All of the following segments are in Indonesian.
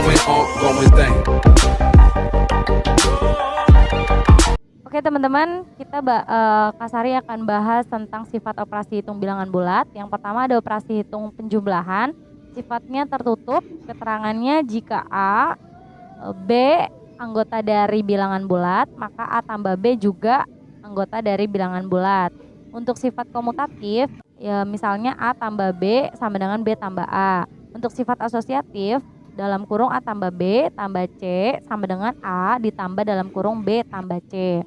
ongoing thing. Oke teman-teman, kita Kak Sari akan bahas tentang sifat operasi hitung bilangan bulat. Yang pertama ada operasi hitung penjumlahan. Sifatnya tertutup, keterangannya jika A, B anggota dari bilangan bulat, maka A tambah B juga anggota dari bilangan bulat. Untuk sifat komutatif, ya misalnya A tambah B sama dengan B tambah A. Untuk sifat asosiatif, dalam kurung A tambah B tambah C sama dengan A ditambah dalam kurung B tambah C.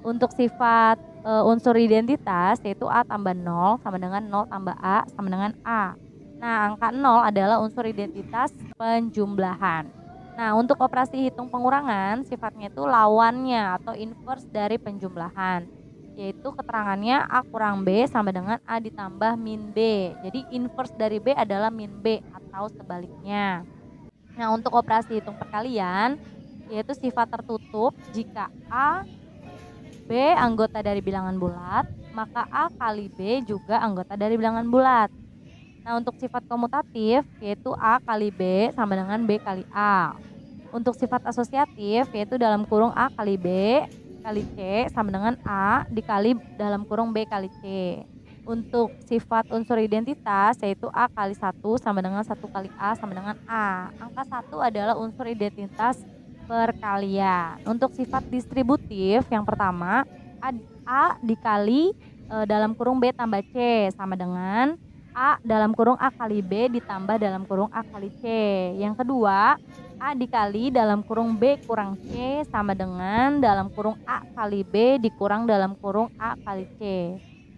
Untuk sifat unsur identitas yaitu A tambah 0 sama dengan 0 tambah A sama dengan A. Nah, angka 0 adalah unsur identitas penjumlahan. Nah, untuk operasi hitung pengurangan sifatnya itu lawannya atau inverse dari penjumlahan. Yaitu keterangannya A kurang B sama dengan A ditambah min B. Jadi inverse dari B adalah min B atau sebaliknya. Nah, untuk operasi hitung perkalian yaitu sifat tertutup jika A B anggota dari bilangan bulat, maka A kali B juga anggota dari bilangan bulat. Nah, untuk sifat komutatif yaitu A kali B sama dengan B kali A. Untuk sifat asosiatif yaitu dalam kurung A kali B kali C sama dengan A dikali dalam kurung B kali C. Untuk sifat unsur identitas yaitu A kali 1 sama dengan 1 kali A sama dengan A. Angka 1 adalah unsur identitas perkalian. Untuk sifat distributif yang pertama A dikali dalam kurung B tambah C sama dengan A dalam kurung A kali B ditambah dalam kurung A kali C. Yang kedua A dikali dalam kurung B kurang C sama dengan dalam kurung A kali B dikurang dalam kurung A kali C.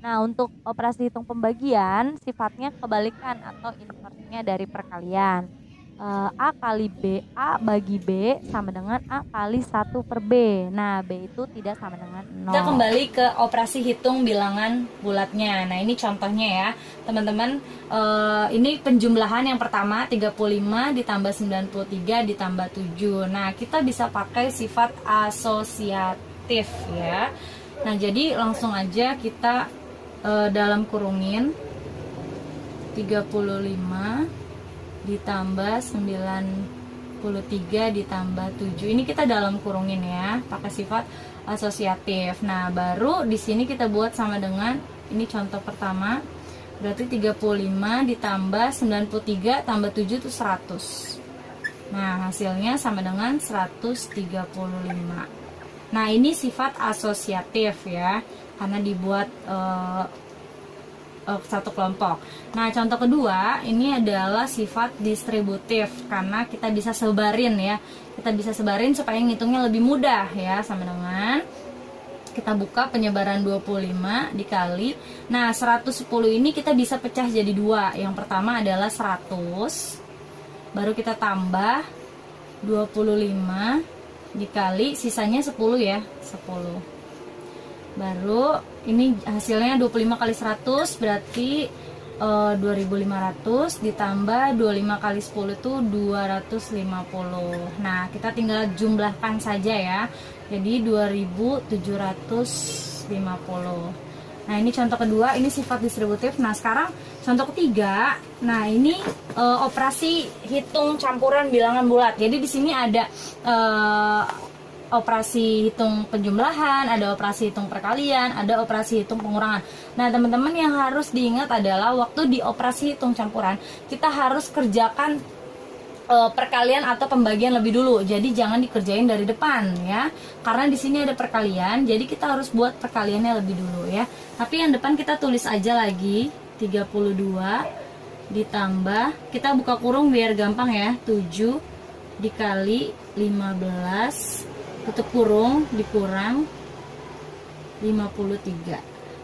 Nah, untuk operasi hitung pembagian sifatnya kebalikan atau inversnya dari perkalian. A kali B, A bagi B sama dengan A kali 1 per B. Nah, B itu tidak sama dengan 0. Kita kembali ke operasi hitung bilangan bulatnya. Nah, ini contohnya ya, teman-teman. Ini penjumlahan yang pertama 35 ditambah 93 ditambah 7. Nah, kita bisa pakai sifat asosiatif ya. Nah, jadi langsung aja kita dalam kurungin 35 ditambah 93 ditambah 7. Ini kita dalam kurungin ya, pakai sifat asosiatif. Nah, baru di sini kita buat sama dengan ini contoh pertama. Berarti 35 ditambah 93 tambah 7 itu 100. Nah, hasilnya sama dengan 135. Nah, ini sifat asosiatif ya, karena dibuat satu kelompok. Nah, contoh kedua ini adalah sifat distributif karena kita bisa sebarin ya. Kita bisa sebarin supaya ngitungnya lebih mudah ya, sama dengan kita buka penyebaran 25 dikali. Nah, 110 ini kita bisa pecah jadi dua. Yang pertama adalah 100. Baru kita tambah 25 dikali sisanya 10 ya, 10. Baru ini hasilnya 25 kali 100 berarti 2500 ditambah 25 kali 10 itu 250. Nah, kita tinggal jumlahkan saja ya. Jadi 2750. Nah, ini contoh kedua, ini sifat distributif. Nah, sekarang contoh ketiga. Nah, ini operasi hitung campuran bilangan bulat. Jadi di sini ada operasi hitung penjumlahan, ada operasi hitung perkalian, ada operasi hitung pengurangan. Nah, teman-teman yang harus diingat adalah waktu di operasi hitung campuran, kita harus kerjakan perkalian atau pembagian lebih dulu. Jadi jangan dikerjain dari depan ya. Karena di sini ada perkalian, jadi kita harus buat perkaliannya lebih dulu ya. Tapi yang depan kita tulis aja lagi 32 ditambah, kita buka kurung biar gampang ya, 7 dikali 15 tutup kurung dikurang 53.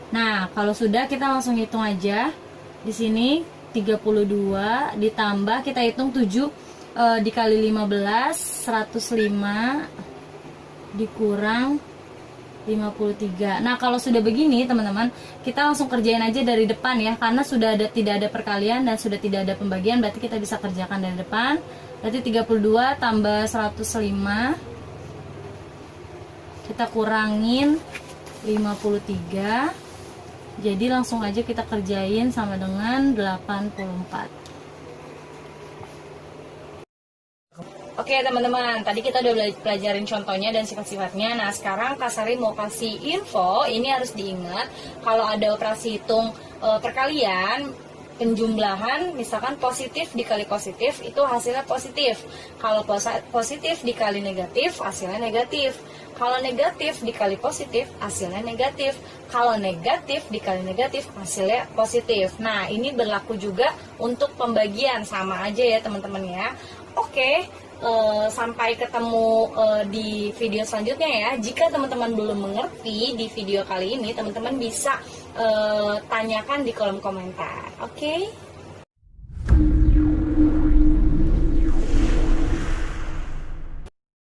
Nah, kalau sudah kita langsung hitung aja. Di sini 32 ditambah kita hitung 7 dikali 15 105 dikurang 53. Nah, kalau sudah begini teman-teman, kita langsung kerjain aja dari depan ya, karena sudah tidak ada perkalian dan sudah tidak ada pembagian, berarti kita bisa kerjakan dari depan. Berarti 32 tambah 105 kita kurangin 53. Jadi langsung aja kita kerjain sama dengan 84. Oke teman-teman, tadi kita udah pelajarin contohnya dan sifat-sifatnya. Nah sekarang Kak Sari mau kasih info, ini harus diingat kalau ada operasi hitung perkalian, penjumlahan, misalkan positif dikali positif, itu hasilnya positif. Kalau positif dikali negatif, hasilnya negatif. Kalau negatif dikali positif, hasilnya negatif. Kalau negatif dikali negatif, hasilnya positif. Nah, ini berlaku juga untuk pembagian, sama aja ya teman-teman ya. Oke, sampai ketemu di video selanjutnya ya. Jika teman-teman belum mengerti di video kali ini, teman-teman bisa tanyakan di kolom komentar. Oke?